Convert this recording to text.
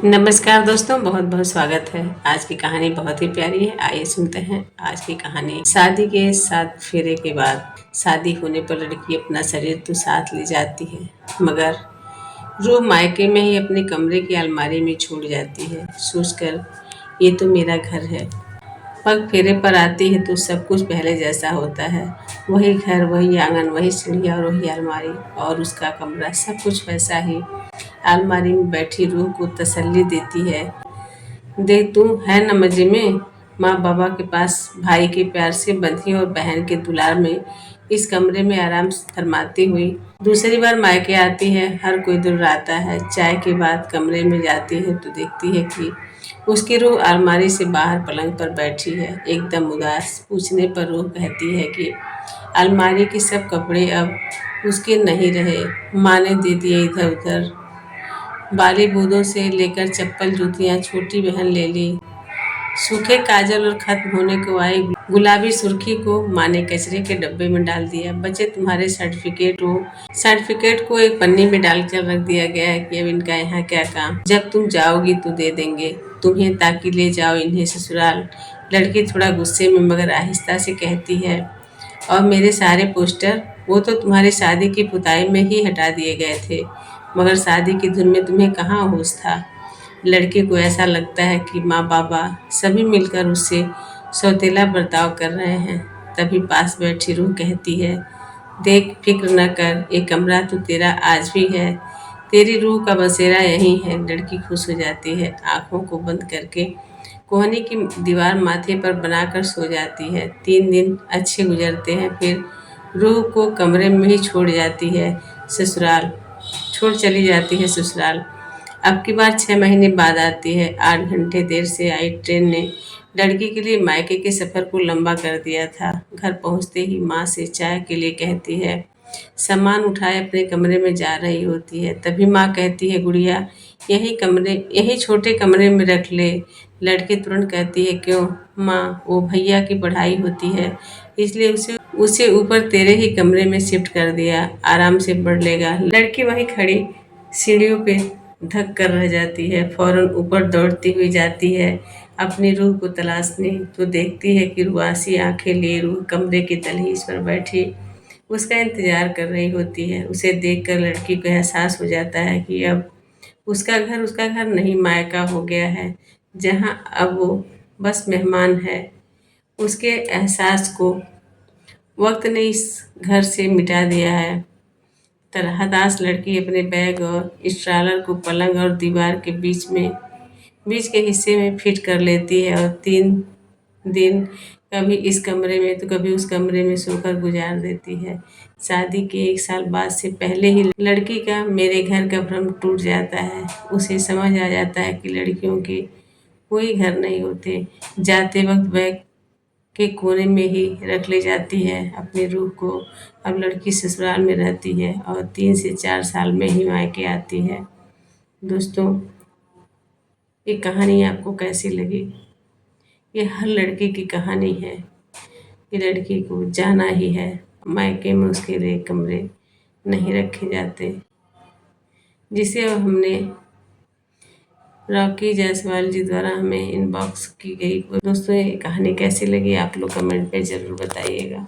नमस्कार दोस्तों, बहुत बहुत स्वागत है। आज की कहानी बहुत ही प्यारी है। आइए सुनते हैं आज की कहानी। शादी के 7 फेरे के बाद शादी होने पर लड़की अपना शरीर तो साथ ले जाती है, मगर रूह मायके में ही अपने कमरे की अलमारी में छूट जाती है, सोचकर ये तो मेरा घर है। पग फेरे पर आती है तो सब कुछ पहले जैसा होता है। वही घर, वही आंगन, वही सीढ़ियाँ और वही अलमारी और उसका कमरा, सब कुछ वैसा ही। अलमारी में बैठी रूह को तसल्ली देती है। देख, तू है न मजे में। माँ बाबा के पास भाई के प्यार से बंधी और बहन के दुलार में इस कमरे में आराम फरमाती हुई दूसरी बार मायके आती है। हर कोई दूर आता है। चाय के बाद कमरे में जाती है तो देखती है कि उसकी रूह अलमारी से बाहर पलंग पर बैठी है, एकदम उदास। पूछने पर रूह कहती है कि अलमारी के सब कपड़े अब उसके नहीं रहे, माँ ने दे दिए इधर उधर। बाली बूंदों से लेकर चप्पल जूतियाँ छोटी बहन ले ली। सूखे काजल और खत्म होने को आई गुलाबी सुर्खी को माँ ने कचरे के डब्बे में डाल दिया। बचे तुम्हारे सर्टिफिकेट को एक पन्नी में डालकर रख दिया गया है कि अब इनका यहाँ क्या काम, जब तुम जाओगी तो दे देंगे तुम्हें, ताकि ले जाओ इन्हें ससुराल। लड़की थोड़ा गुस्से में मगर आहिस्ता से कहती है, और मेरे सारे पोस्टर, वो तो तुम्हारी शादी की पुताई में ही हटा दिए गए थे, मगर शादी की धुन में तुम्हें कहाँ होश था। लड़के को ऐसा लगता है कि माँ बाबा सभी मिलकर उससे सौतेला बर्ताव कर रहे हैं। तभी पास बैठी रूह कहती है, देख, फिक्र न कर, एक कमरा तो तेरा आज भी है, तेरी रूह का बसेरा यहीं है। लड़की खुश हो जाती है, आंखों को बंद करके कोहनी की दीवार माथे पर बनाकर सो जाती है। 3 दिन अच्छे गुजरते हैं, फिर रूह को कमरे में ही छोड़ चली जाती है ससुराल। अब की बार 6 महीने बाद आती है। 8 घंटे देर से आई ट्रेन ने लड़की के लिए मायके के सफ़र को लंबा कर दिया था। घर पहुंचते ही माँ से चाय के लिए कहती है। सामान उठाए अपने कमरे में जा रही होती है, तभी माँ कहती है, गुड़िया यही छोटे कमरे में रख ले। लड़की तुरंत कहती है, क्यों माँ, वो भैया की पढ़ाई होती है, इसलिए उसे ऊपर तेरे ही कमरे में शिफ्ट कर दिया, आराम से पढ़ लेगा। लड़की वहीं खड़ी सीढ़ियों पे धक कर रह जाती है। फौरन ऊपर दौड़ती हुई जाती है अपनी रूह को तलाशने, तो देखती है कि रुआसी आंखें लिए रूह कमरे की दहलीज पर बैठी उसका इंतजार कर रही होती है। उसे देखकर लड़की को एहसास हो जाता है कि अब उसका घर नहीं, मायका हो गया है, जहां अब वो बस मेहमान है। उसके एहसास को वक्त ने इस घर से मिटा दिया है। हताश लड़की अपने बैग और स्ट्रॉलर को पलंग और दीवार के बीच के हिस्से में फिट कर लेती है और 3 दिन कभी इस कमरे में तो कभी उस कमरे में सोकर गुजार देती है। शादी के 1 साल बाद से पहले ही लड़की का मेरे घर का भ्रम टूट जाता है। उसे समझ आ जाता है कि लड़कियों के कोई घर नहीं होते। जाते वक्त बैग के कोने में ही रख ले जाती है अपनी रूह को। अब लड़की ससुराल में रहती है और 3 से 4 साल में ही मायके आती है। दोस्तों, ये कहानी आपको कैसी लगी? ये हर लड़की की कहानी है। ये लड़की को जाना ही है, मायके में उसके लिए कमरे नहीं रखे जाते, जिसे अब हमने रॉकी जायसवाल जी द्वारा हमें इनबॉक्स की गई। दोस्तों, ये कहानी कैसी लगी आप लोग कमेंट पे ज़रूर बताइएगा।